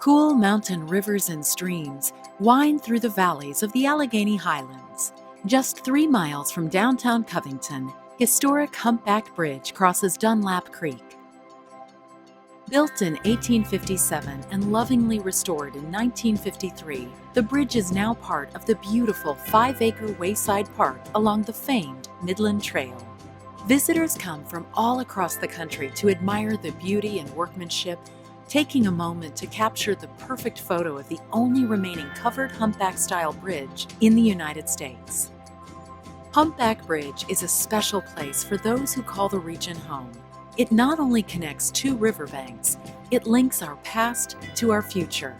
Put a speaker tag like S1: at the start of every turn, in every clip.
S1: Cool mountain rivers and streams wind through the valleys of the Alleghany Highlands. Just 3 miles from downtown Covington, historic Humpback Bridge crosses Dunlap Creek. Built in 1857 and lovingly restored in 1953, the bridge is now part of the beautiful 5-acre wayside park along the famed Midland Trail. Visitors come from all across the country to admire the beauty and workmanship, taking a moment to capture the perfect photo of the only remaining covered humpback-style bridge in the United States. Humpback Bridge is a special place for those who call the region home. It not only connects 2 riverbanks, it links our past to our future.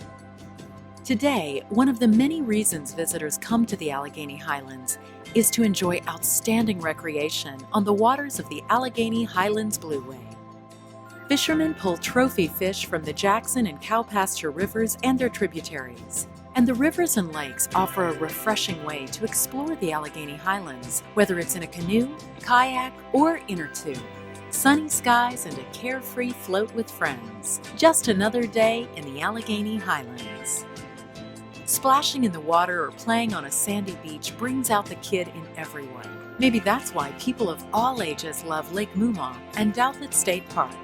S1: Today, one of the many reasons visitors come to the Alleghany Highlands is to enjoy outstanding recreation on the waters of the Alleghany Highlands Blueway. Fishermen pull trophy fish from the Jackson and Cowpasture rivers and their tributaries. And the rivers and lakes offer a refreshing way to explore the Alleghany Highlands, whether it's in a canoe, kayak, or inner tube. Sunny skies and a carefree float with friends. Just another day in the Alleghany Highlands. Splashing in the water or playing on a sandy beach brings out the kid in everyone. Maybe that's why people of all ages love Lake Moomaw and Douthit State Park.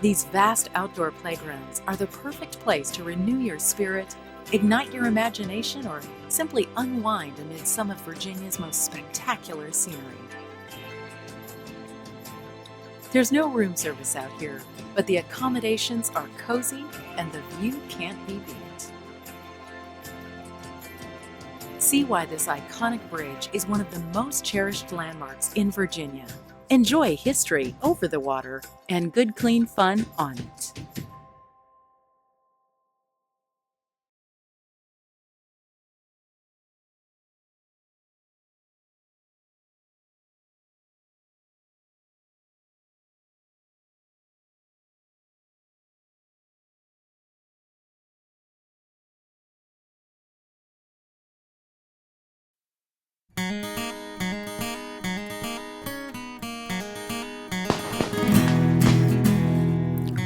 S1: These vast outdoor playgrounds are the perfect place to renew your spirit, ignite your imagination, or simply unwind amid some of Virginia's most spectacular scenery. There's no room service out here, but the accommodations are cozy and the view can't be beat. See why this iconic bridge is one of the most cherished landmarks in Virginia. Enjoy history over the water and good, clean fun on it.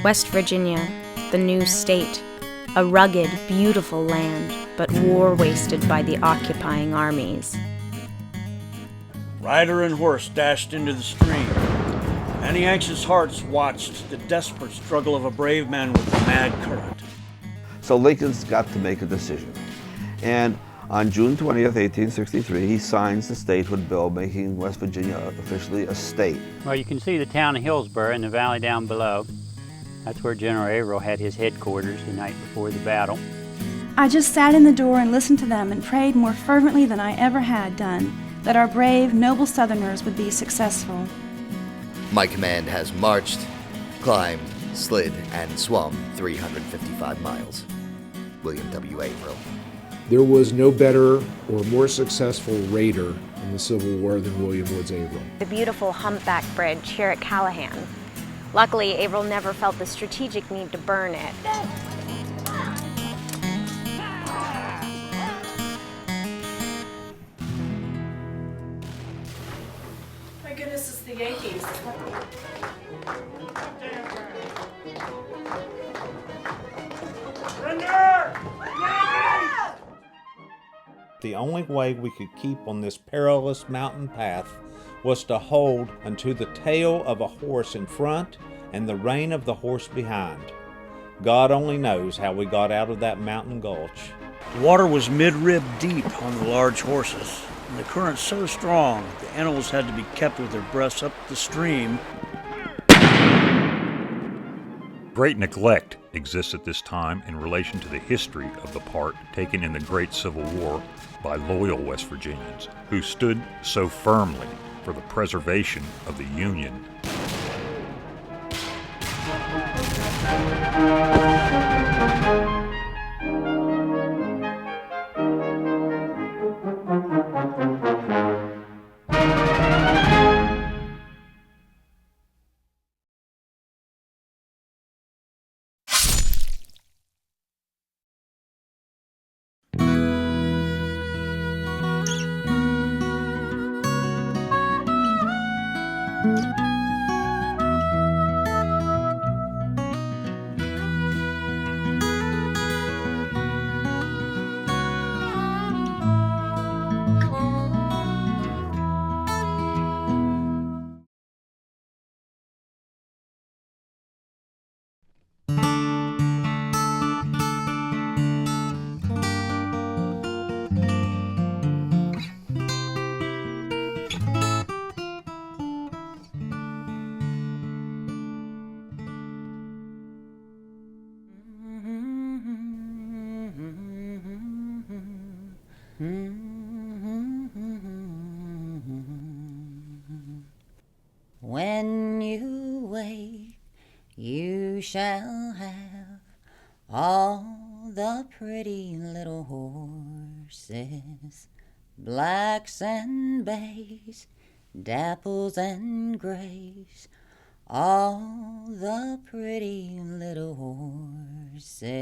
S2: West Virginia, the new state, a rugged, beautiful land, but war-wasted by the occupying armies.
S3: Rider and horse dashed into the stream. Many anxious hearts watched the desperate struggle of a brave man with the mad current.
S4: So Lincoln's got to make a decision. And on June 20th, 1863, he signs the statehood bill making West Virginia officially a state.
S5: Well, you can see the town of Hillsborough in the valley down below. That's where General Averell had his headquarters the night before the battle.
S6: I just sat in the door and listened to them and prayed more fervently than I ever had done that our brave, noble Southerners would be successful.
S7: My command has marched, climbed, slid, and swum 355 miles. William W. Averell.
S8: There was no better or more successful raider in the Civil War than William Woods Averell.
S2: The beautiful Humpback Bridge here at Callahan. Luckily, Averell never felt the strategic need to burn it.
S1: My goodness, it's the Yankees.
S9: The only way we could keep on this perilous mountain path was to hold unto the tail of a horse in front and the rein of the horse behind. God only knows how we got out of that mountain gulch.
S3: The water was mid-rib deep on the large horses, and the current so strong the animals had to be kept with their breasts up the stream.
S10: Great neglect exists at this time in relation to the history of the part taken in the Great Civil War by loyal West Virginians, who stood so firmly for the preservation of the Union.
S11: When you wake, you shall have all the pretty little horses, blacks and bays, dapples and grays, all the pretty little horses.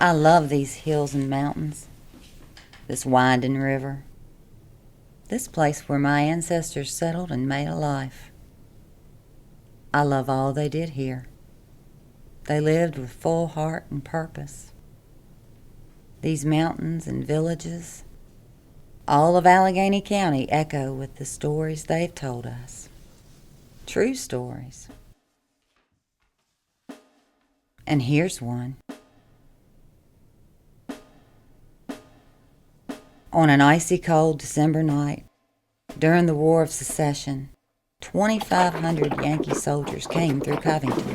S11: I love these hills and mountains, this winding river, this place where my ancestors settled and made a life. I love all they did here. They lived with full heart and purpose. These mountains and villages, all of Alleghany County echo with the stories they've told us. True stories. And here's one. On an icy cold December night, during the War of Secession, 2,500 Yankee soldiers came through Covington.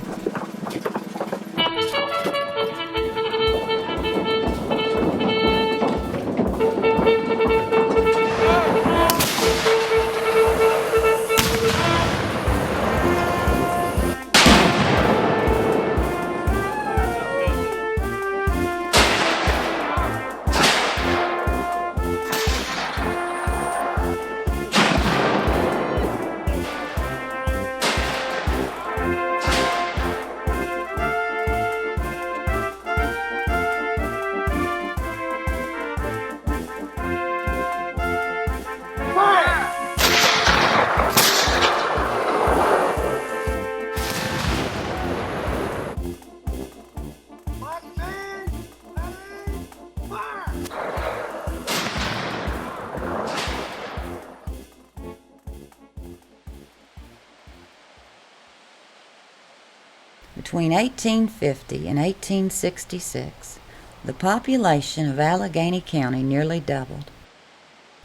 S11: Between 1850 and 1866, the population of Alleghany County nearly doubled,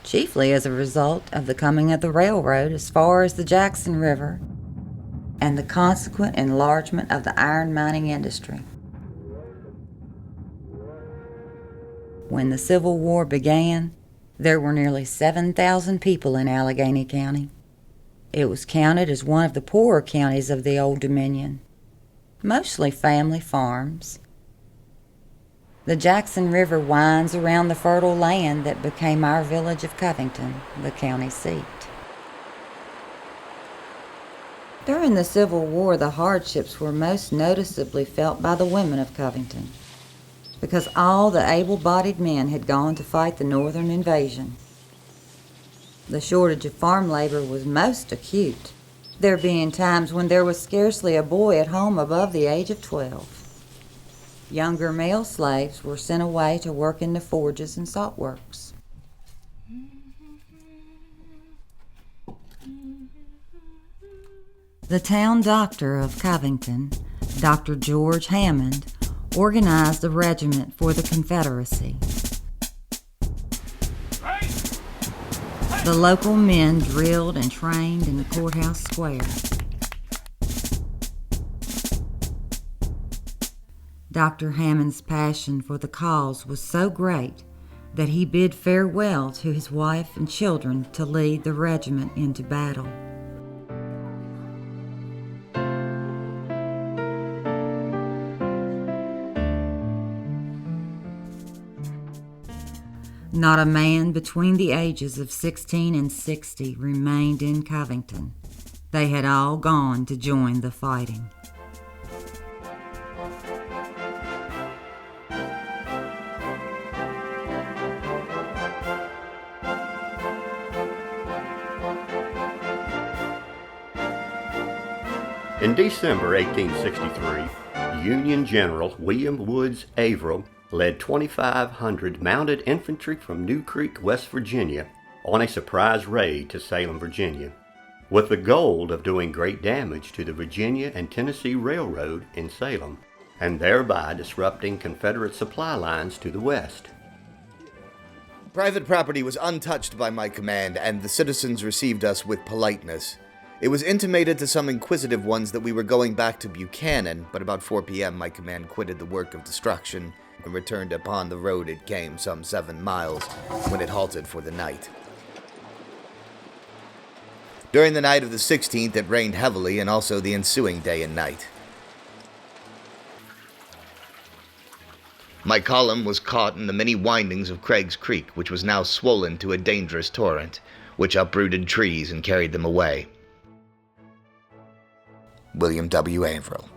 S11: chiefly as a result of the coming of the railroad as far as the Jackson River and the consequent enlargement of the iron mining industry. When the Civil War began, there were nearly 7,000 people in Alleghany County. It was counted as one of the poorer counties of the Old Dominion. Mostly family farms. The Jackson River winds around the fertile land that became our village of Covington, the county seat. During the Civil War, the hardships were most noticeably felt by the women of Covington, because all the able-bodied men had gone to fight the northern invasion. The shortage of farm labor was most acute, there being times when there was scarcely a boy at home above the age of 12. Younger male slaves were sent away to work in the forges and salt works. The town doctor of Covington, Dr. George Hammond, organized a regiment for the Confederacy. The local men drilled and trained in the courthouse square. Dr. Hammond's passion for the cause was so great that he bid farewell to his wife and children to lead the regiment into battle. Not a man between the ages of 16 and 60 remained in Covington. They had all gone to join the fighting.
S12: In December 1863, Union General William Woods Averell led 2,500 mounted infantry from New Creek, West Virginia, on a surprise raid to Salem, Virginia, with the goal of doing great damage to the Virginia and Tennessee Railroad in Salem, and thereby disrupting Confederate supply lines to the west.
S7: Private property was untouched by my command, and the citizens received us with politeness. It was intimated to some inquisitive ones that we were going back to Buchanan, but about 4 p.m. my command quitted the work of destruction and returned upon the road it came some 7 miles, when it halted for the night. During the night of the 16th, it rained heavily, and also the ensuing day and night. My column was caught in the many windings of Craig's Creek, which was now swollen to a dangerous torrent, which uprooted trees and carried them away. William W. Averell.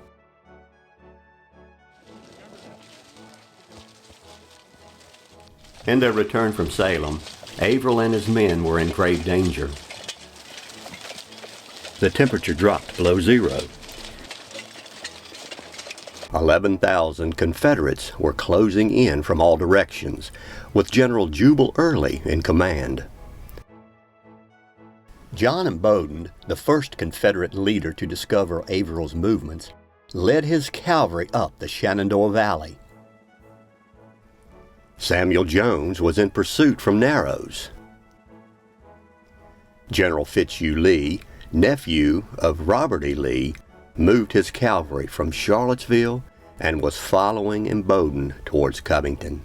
S12: In their return from Salem, Averell and his men were in grave danger. The temperature dropped below zero. 11,000 Confederates were closing in from all directions, with General Jubal Early in command. John Imboden, the first Confederate leader to discover Averell's movements, led his cavalry up the Shenandoah Valley. Samuel Jones was in pursuit from Narrows. General Fitzhugh Lee, nephew of Robert E. Lee, moved his cavalry from Charlottesville and was following Imboden towards Covington.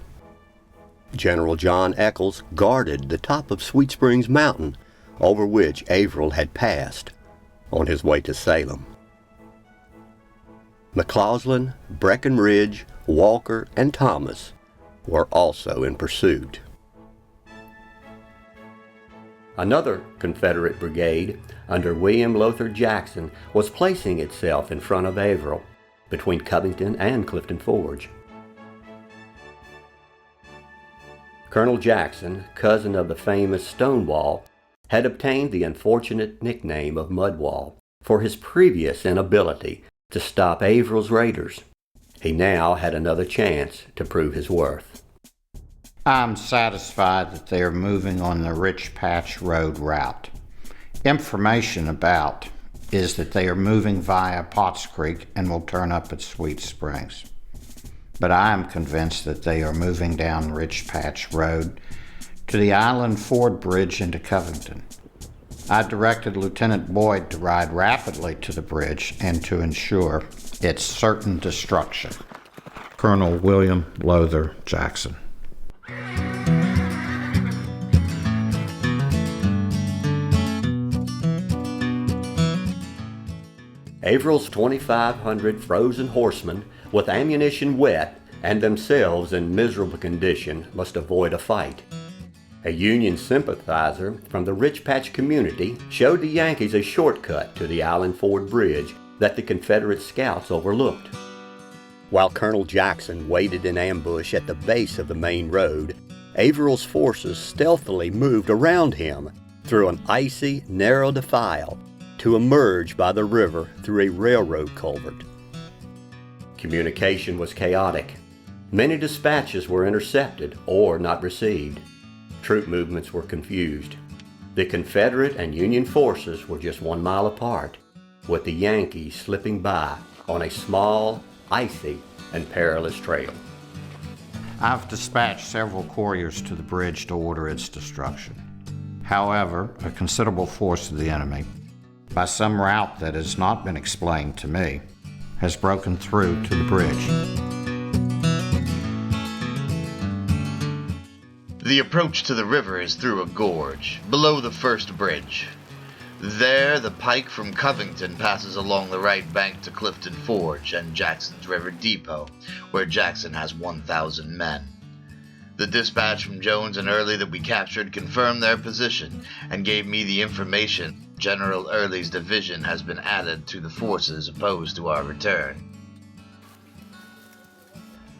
S12: General John Eccles guarded the top of Sweet Springs Mountain, over which Averell had passed on his way to Salem. McCausland, Breckinridge, Walker, and Thomas were also in pursuit. Another Confederate brigade under William Lowther Jackson was placing itself in front of Averell, between Covington and Clifton Forge. Colonel Jackson, cousin of the famous Stonewall, had obtained the unfortunate nickname of Mudwall for his previous inability to stop Averell's raiders. He now had another chance to prove his worth.
S13: I'm satisfied that they are moving on the Rich Patch Road route. Information about is that they are moving via Potts Creek and will turn up at Sweet Springs. But I am convinced that they are moving down Rich Patch Road to the Island Ford Bridge into Covington. I directed Lieutenant Boyd to ride rapidly to the bridge and to ensure its certain destruction. Colonel William Lowther Jackson.
S12: Averell's 2,500 frozen horsemen, with ammunition wet and themselves in miserable condition, must avoid a fight. A Union sympathizer from the Rich Patch community showed the Yankees a shortcut to the Island Ford Bridge that the Confederate scouts overlooked. While Colonel Jackson waited in ambush at the base of the main road, Averell's forces stealthily moved around him through an icy, narrow defile to emerge by the river through a railroad culvert. Communication was chaotic. Many dispatches were intercepted or not received. Troop movements were confused. The Confederate and Union forces were just 1 mile apart, with the Yankees slipping by on a small, icy, and perilous trail.
S13: I've dispatched several couriers to the bridge to order its destruction. However, a considerable force of the enemy, by some route that has not been explained to me, has broken through to the bridge.
S14: The approach to the river is through a gorge, below the first bridge. There, the pike from Covington passes along the right bank to Clifton Forge and Jackson's River Depot, where Jackson has 1,000 men. The dispatch from Jones and Early that we captured confirmed their position and gave me the information General Early's division has been added to the forces opposed to our return.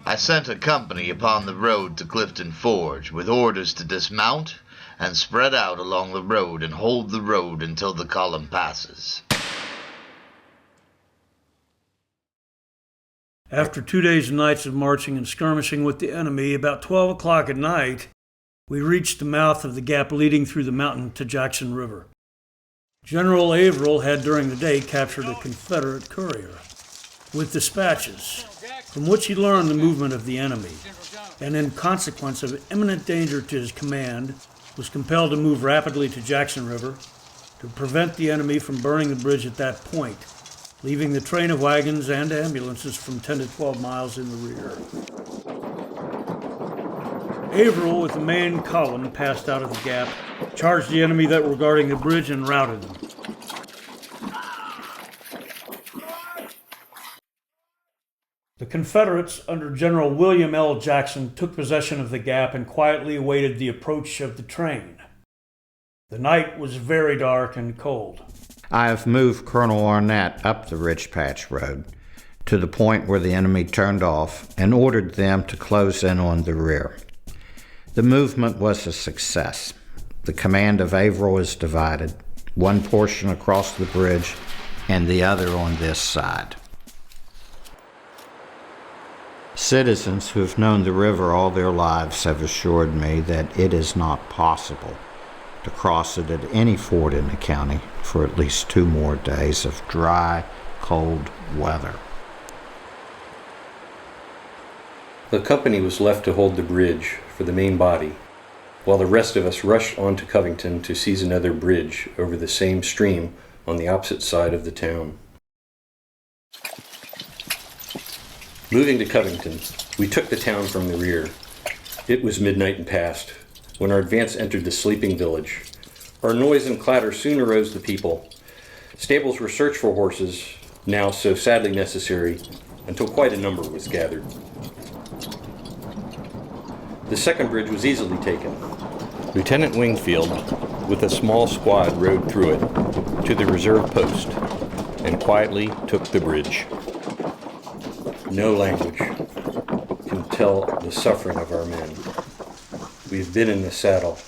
S14: I sent a company upon the road to Clifton Forge with orders to dismount and spread out along the road and hold the road until the column passes.
S3: After 2 days and nights of marching and skirmishing with the enemy, about 12 o'clock at night, we reached the mouth of the gap leading through the mountain to Jackson River. General Averell had during the day captured a Confederate courier with dispatches, from which he learned the movement of the enemy. and in consequence of imminent danger to his command, was compelled to move rapidly to Jackson River to prevent the enemy from burning the bridge at that point, leaving the train of wagons and ambulances from 10 to 12 miles in the rear. Averell, with the main column, passed out of the gap, charged the enemy that were guarding the bridge, and routed them. The Confederates, under General William L. Jackson, took possession of the gap and quietly awaited the approach of the train. The night was very dark and cold.
S13: I have moved Colonel Arnett up the Rich Patch Road to the point where the enemy turned off and ordered them to close in on the rear. The movement was a success. The command of Averell is divided, one portion across the bridge and the other on this side. Citizens who have known the river all their lives have assured me that it is not possible to cross it at any ford in the county for at least 2 more days of dry, cold weather.
S15: The company was left to hold the bridge for the main body, while the rest of us rushed on to Covington to seize another bridge over the same stream on the opposite side of the town. Moving to Covington, we took the town from the rear. It was midnight and past when our advance entered the sleeping village. Our noise and clatter soon aroused the people. Stables were searched for horses, now so sadly necessary, until quite a number was gathered. The second bridge was easily taken. Lieutenant Wingfield, with a small squad, rode through it to the reserve post and quietly took the bridge. No language can tell the suffering of our men. We've been in the saddle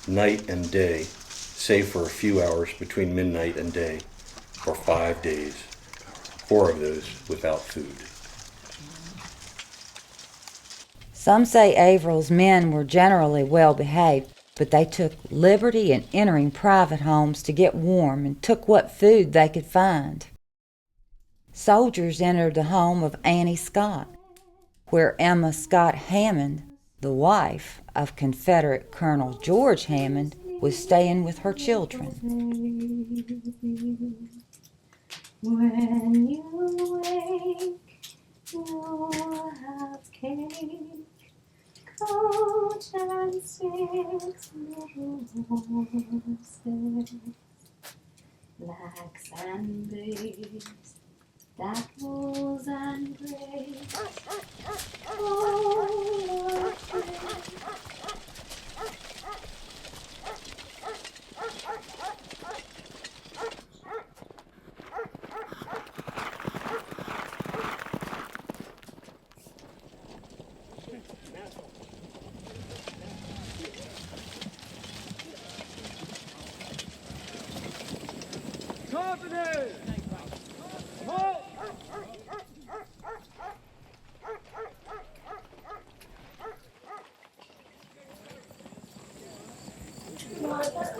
S15: night and day, save for a few hours between midnight and day, for 5 days, 4 of those without food.
S11: Some say Averell's men were generally well behaved, but they took liberty in entering private homes to get warm and took what food they could find. Soldiers entered the home of Annie Scott, where Emma Scott Hammond, the wife of Confederate Colonel George Hammond, was staying with her children.
S16: When you wake, you'll have cake, coach and 6 little horses, blacks and bays, dapples and grays, all are free.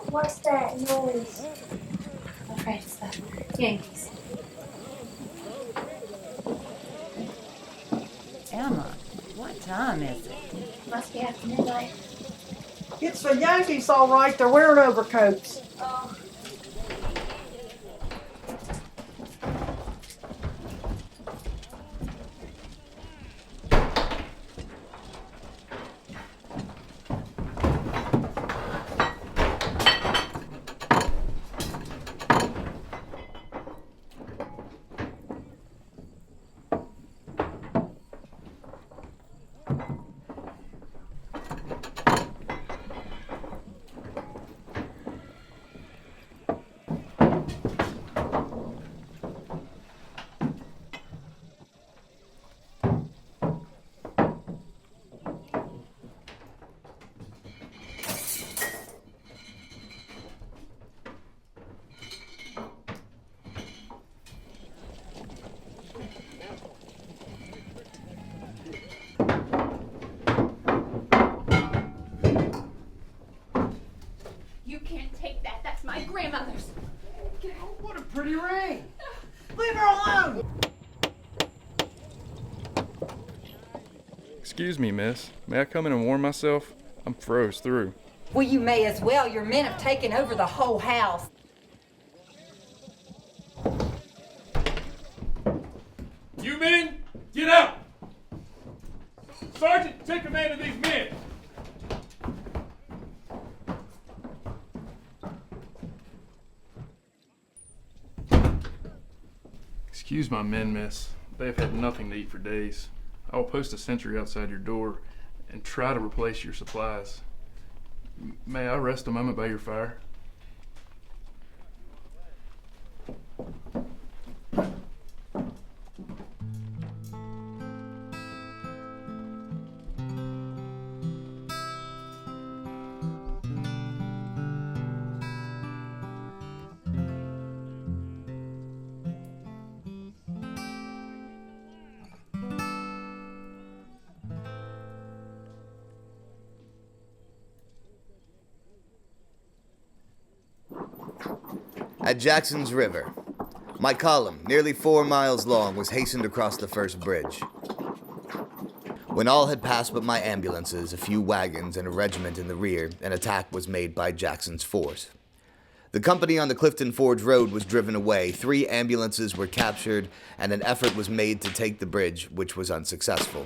S17: What's that noise? I'm afraid it's the Yankees.
S11: Emma, what time is it?
S17: Must be after midnight.
S18: It's the Yankees, all right. They're wearing overcoats.
S17: Oh.
S16: You can't take that. That's my grandmother's.
S18: What a pretty ring. Leave her alone.
S19: Excuse me, miss. May I come in and warm myself? I'm froze through.
S11: Well, you may as well. Your men have taken over the whole house.
S19: You men, get out! Sergeant, take command of these men! Excuse my men, miss. They have had nothing to eat for days. I will post a sentry outside your door and try to replace your supplies. May I rest a moment by your fire?
S7: At Jackson's River, my column, nearly 4 miles long, was hastened across the first bridge. When all had passed but my ambulances, a few wagons, and a regiment in the rear, an attack was made by Jackson's force. The company on the Clifton Forge road was driven away, 3 ambulances were captured, and an effort was made to take the bridge, which was unsuccessful.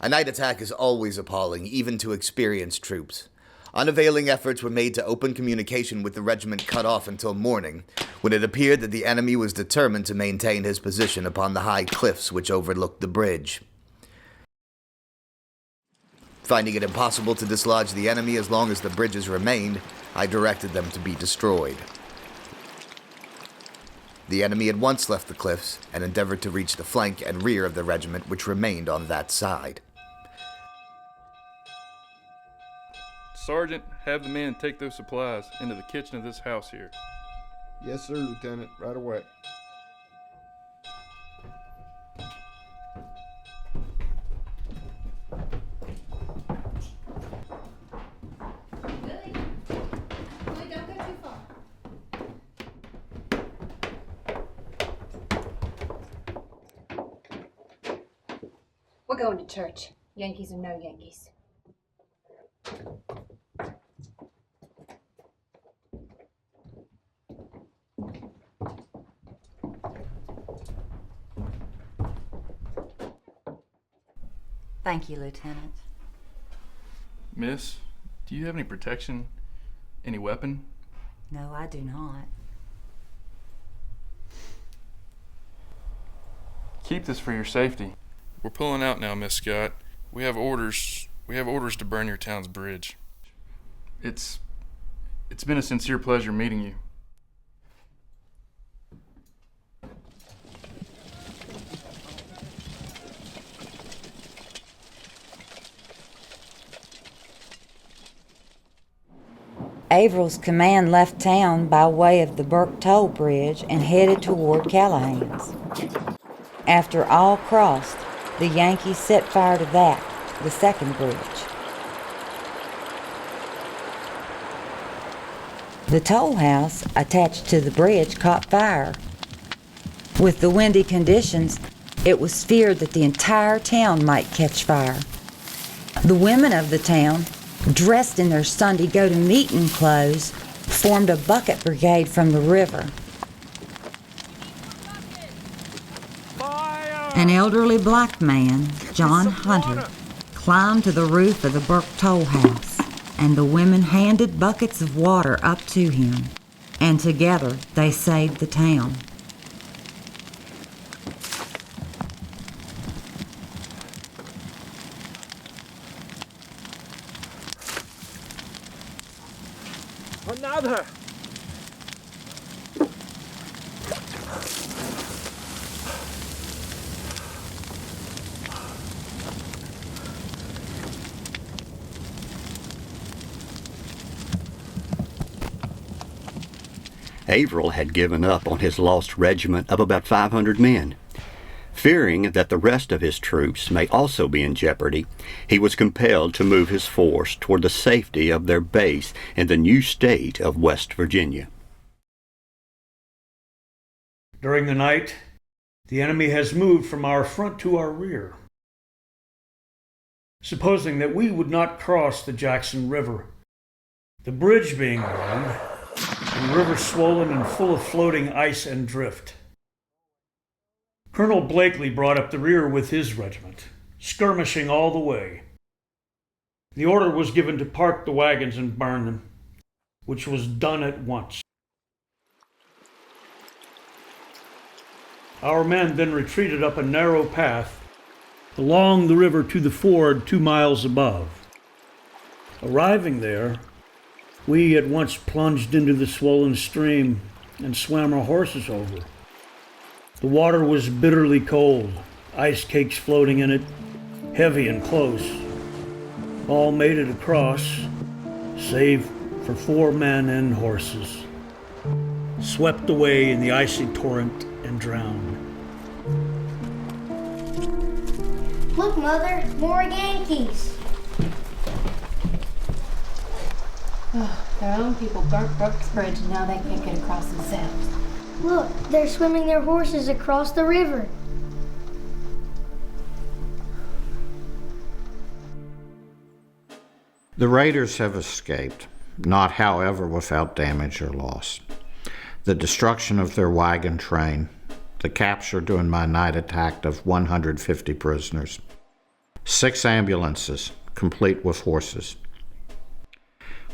S7: A night attack is always appalling, even to experienced troops. Unavailing efforts were made to open communication with the regiment cut off until morning, when it appeared that the enemy was determined to maintain his position upon the high cliffs which overlooked the bridge. Finding it impossible to dislodge the enemy as long as the bridges remained, I directed them to be destroyed. The enemy at once left the cliffs and endeavored to reach the flank and rear of the regiment which remained on that side.
S19: Sergeant, have the men take those supplies into the kitchen of this house here.
S8: Yes, sir, Lieutenant. Right away.
S16: We're going to church. Yankees or no Yankees.
S11: Thank you, Lieutenant.
S19: Miss, do you have any protection? Any weapon?
S11: No, I do not.
S19: Keep this for your safety. We're pulling out now, Miss Scott. We have orders to burn your town's bridge. It's been a sincere pleasure meeting you.
S11: Averell's command left town by way of the Burke Toll Bridge and headed toward Callahan's. After all crossed, the Yankees set fire to that, the second bridge. The toll house attached to the bridge caught fire. With the windy conditions, it was feared that the entire town might catch fire. The women of the town, dressed in their Sunday go-to-meeting clothes, formed a bucket brigade from the river. An elderly black man, John Hunter, climbed to the roof of the Burke Toll House, and the women handed buckets of water up to him, and together they saved the town.
S20: Another!
S12: Averell had given up on his lost regiment of about 500 men. Fearing that the rest of his troops may also be in jeopardy, he was compelled to move his force toward the safety of their base in the new state of West Virginia.
S3: During the night, the enemy has moved from our front to our rear. supposing that we would not cross the Jackson River. The bridge being long, the river swollen and full of floating ice and drift. Colonel Blakely brought up the rear with his regiment, skirmishing all the way. The order was given to park the wagons and burn them, which was done at once. Our men then retreated up a narrow path along the river to the ford 2 miles above. Arriving there, we at once plunged into the swollen stream and swam our horses over. The water was bitterly cold, ice cakes floating in it, heavy and close. All made it across, save for 4 men and horses, swept away in the icy torrent and drowned.
S17: Look, Mother, more Yankees.
S16: Oh, their own people burnt Brooks Bridge and now they can't get across themselves.
S17: Look, they're swimming their horses across the river.
S13: The raiders have escaped, not however without damage or loss. The destruction of their wagon train, the capture during my night attack of 150 prisoners, 6 ambulances complete with horses.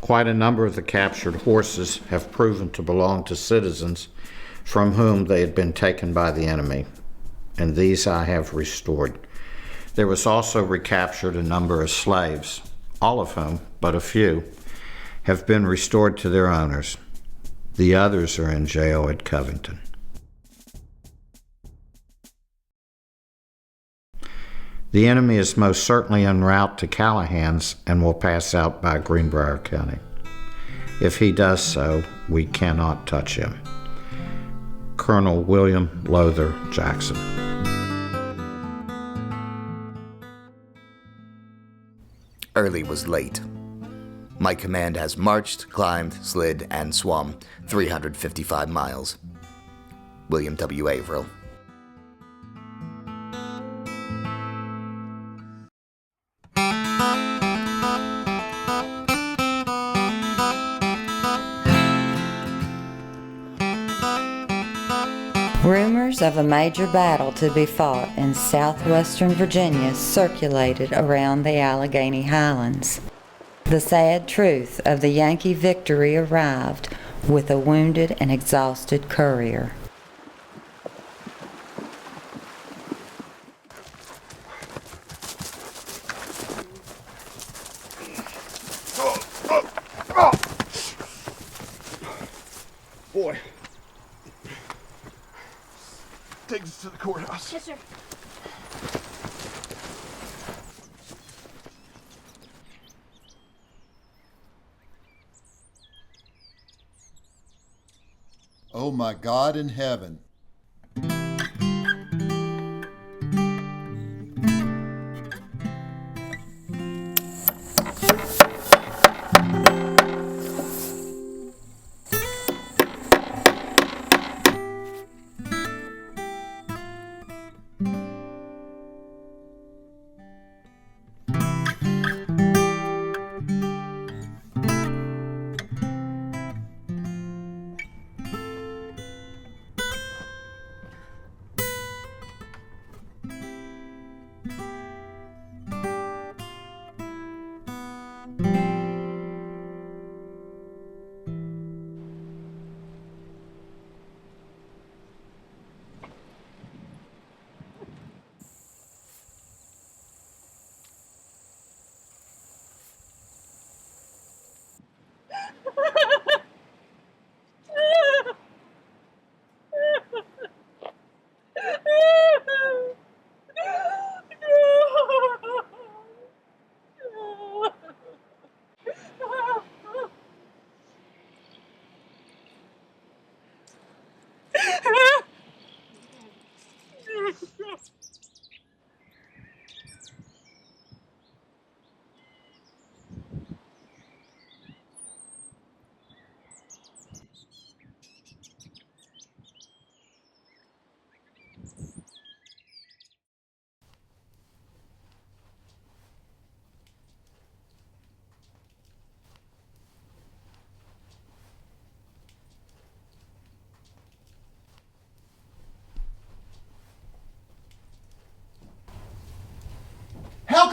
S13: Quite a number of the captured horses have proven to belong to citizens from whom they had been taken by the enemy, and these I have restored. There was also recaptured a number of slaves, all of whom, but a few, have been restored to their owners. The others are in jail at Covington. The enemy is most certainly en route to Callahan's and will pass out by Greenbrier County. If he does so, we cannot touch him. Colonel William Lowther Jackson.
S7: Early was late. My command has marched, climbed, slid, and swum 355 miles. William W. Averell.
S11: Rumors of a major battle to be fought in southwestern Virginia circulated around the Alleghany Highlands. The sad truth of the Yankee victory arrived with a wounded and exhausted courier.
S20: Boy. Take us to the courthouse.
S17: Yes, sir.
S21: Oh my God in heaven.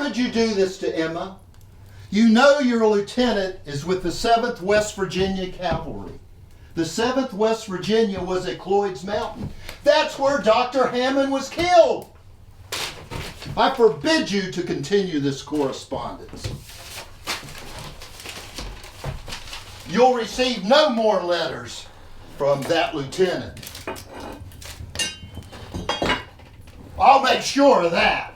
S21: could you do this to Emma? You know your lieutenant is with the 7th West Virginia Cavalry. The 7th West Virginia was at Cloyd's Mountain. That's where Dr. Hammond was killed. I forbid you to continue this correspondence. You'll receive no more letters from that lieutenant. I'll make sure of that.